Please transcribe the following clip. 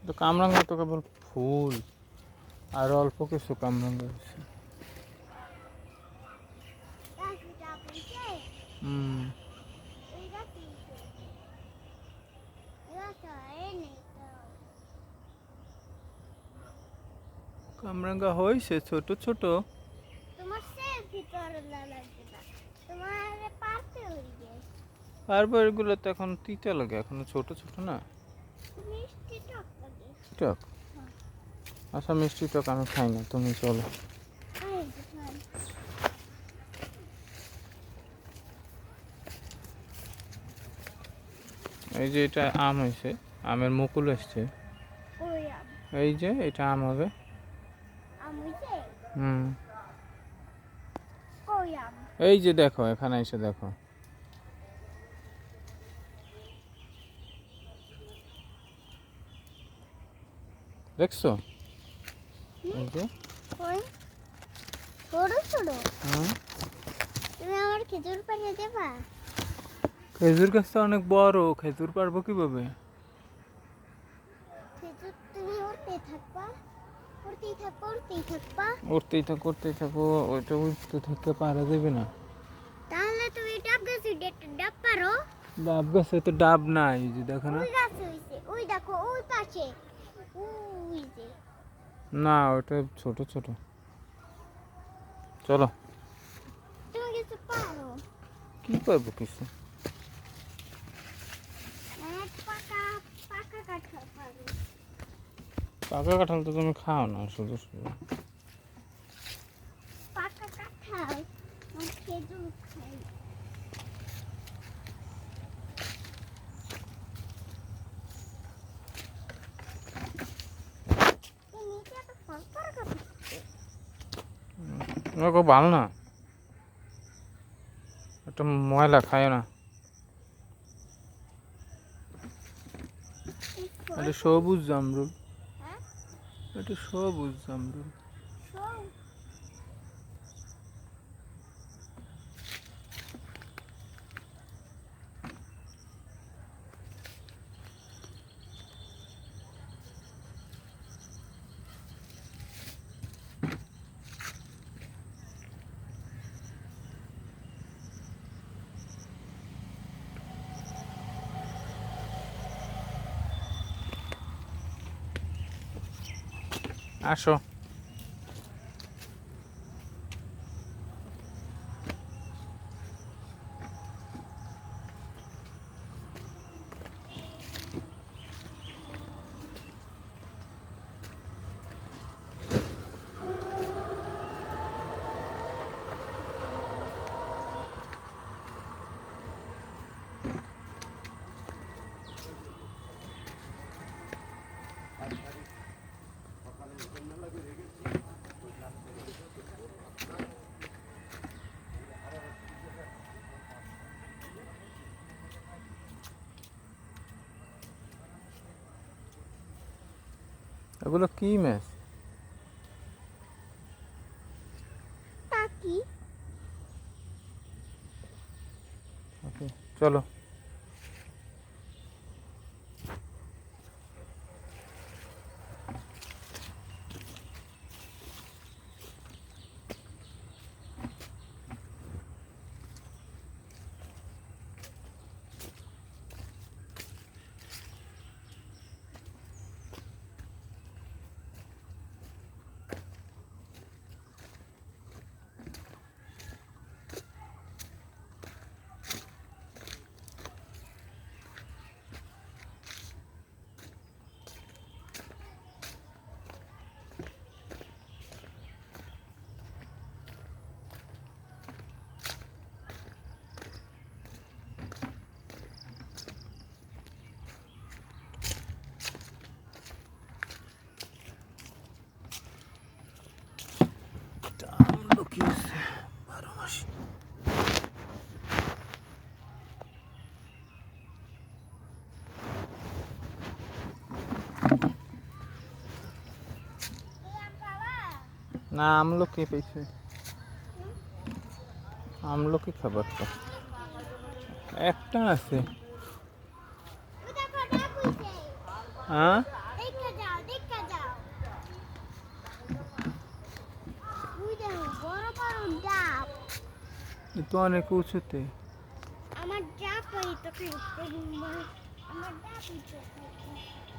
তো কামরাঙ্গা তো কেবল ফুল আর অল্প কিছু কামরাঙ্গা আছে। কামরাঙ্গা হয়েছে ছোট ছোট। পারবো, এগুলো তো এখন তিতা লাগে, এখনো ছোট ছোট না। টক? আচ্ছা মিষ্টি টক আমি খাই না, তুমি চলো। এই যে এটা আম হয়েছে, আমের মুকুল এসছে। এই যে এটা আম হবে। এই যে দেখো, এখানে এসে দেখো। দেখছো? এই যে খেজুর গাছটা অনেক বড়, খেজুর পারবো কিভাবে? উঠতেই থাকো, ওইটা উঠতে থাকতে পারা যাবে না। তাহলে তুমি ডাব গাছে ডাব পারো? ডাব গাছে তো ডাব নাই, এই যে দেখো না। ওই গাছে হইছে, ওই দেখো ওই পাশে, ওই যে। না ওটা ছোট ছোট। চলো। তুমি কিছু পারো? কি পারবো কিছু? পাকা পাকা কাঁঠাল পারো। পাকা কাঁঠাল তো তুমি খাও না শুধু শুধু। পাকা কাঁঠাল খেজুর খাই। ভালো না, একটা ময়লা খায় না। এটা সবুজ জামরুল, এটা সবুজ জামরুল। আসো। এগুলো কি মাছ? টাকি। চলো। না আমলকি পেয়েছে, আমলকি খাবার তো একটা আছে। হ্যাঁ দেখা যাও দেখা যাও ওই দেখো বড় বড় ডাব এ তো অনেক উঁচুতে। আমার ডাব এই তো খাইতে আমার ডাব এই তো খাইতে